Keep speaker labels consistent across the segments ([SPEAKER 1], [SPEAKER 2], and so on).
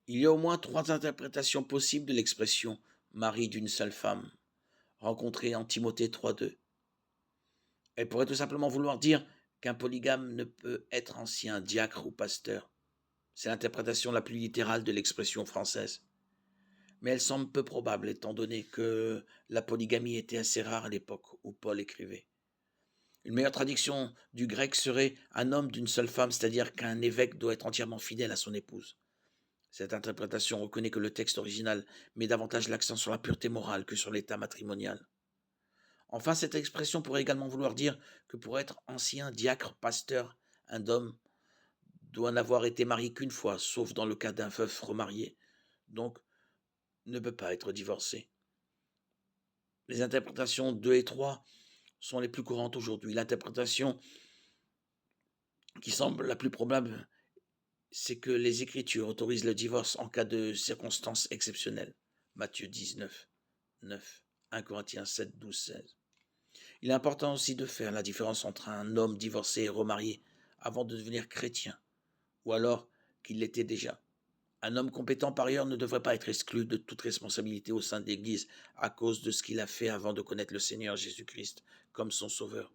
[SPEAKER 1] Il y a au moins trois interprétations possibles de l'expression mari d'une seule femme, rencontrée en Timothée 3.2. Elle pourrait tout simplement vouloir dire qu'un polygame ne peut être ancien, diacre ou pasteur. C'est l'interprétation la plus littérale de l'expression française. Mais elle semble peu probable étant donné que la polygamie était assez rare à l'époque où Paul écrivait. Une meilleure traduction du grec serait un homme d'une seule femme, c'est-à-dire qu'un évêque doit être entièrement fidèle à son épouse. Cette interprétation reconnaît que le texte original met davantage l'accent sur la pureté morale que sur l'état matrimonial. Enfin, cette expression pourrait également vouloir dire que pour être ancien diacre, pasteur, un homme doit n'avoir été marié qu'une fois, sauf dans le cas d'un veuf remarié, donc ne peut pas être divorcé. Les interprétations 2 et 3 sont les plus courantes aujourd'hui. L'interprétation qui semble la plus probable, c'est que les Écritures autorisent le divorce en cas de circonstances exceptionnelles. Matthieu 19, 9, 1 Corinthiens 7, 12, 16. Il est important aussi de faire la différence entre un homme divorcé et remarié avant de devenir chrétien, ou alors qu'il l'était déjà. Un homme compétent par ailleurs ne devrait pas être exclu de toute responsabilité au sein de l'Église à cause de ce qu'il a fait avant de connaître le Seigneur Jésus-Christ comme son sauveur.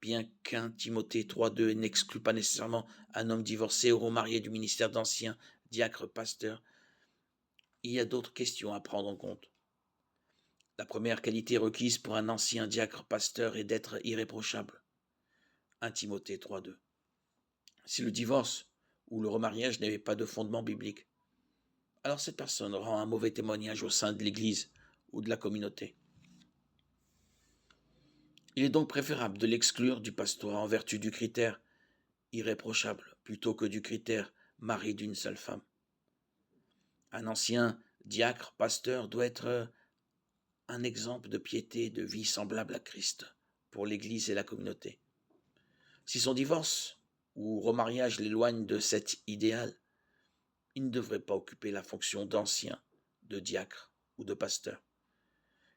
[SPEAKER 1] Bien qu'un Timothée 3.2 n'exclut pas nécessairement un homme divorcé ou remarié du ministère d'ancien diacre pasteur, il y a d'autres questions à prendre en compte. La première qualité requise pour un ancien diacre pasteur est d'être irréprochable. 1 Timothée 3.2. Si le divorce ou le remariage n'avait pas de fondement biblique, alors cette personne rend un mauvais témoignage au sein de l'Église ou de la communauté. Il est donc préférable de l'exclure du pastorat en vertu du critère irréprochable plutôt que du critère mari d'une seule femme. Un ancien diacre, pasteur, doit être un exemple de piété et de vie semblable à Christ pour l'Église et la communauté. Si son divorce ou remariage l'éloigne de cet idéal, il ne devrait pas occuper la fonction d'ancien, de diacre ou de pasteur.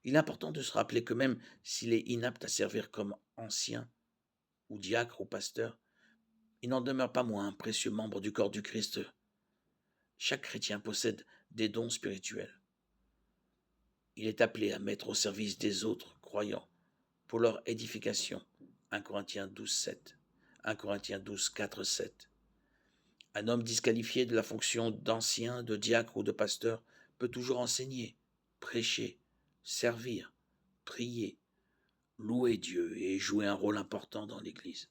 [SPEAKER 1] Il est important de se rappeler que même s'il est inapte à servir comme ancien ou diacre ou pasteur, il n'en demeure pas moins un précieux membre du corps du Christ. Chaque chrétien possède des dons spirituels. Il est appelé à mettre au service des autres croyants pour leur édification. 1 Corinthiens 12, 7. 1 Corinthiens 12, 4, 7. Un homme disqualifié de la fonction d'ancien, de diacre ou de pasteur peut toujours enseigner, prêcher, servir, prier, louer Dieu et jouer un rôle important dans l'Église.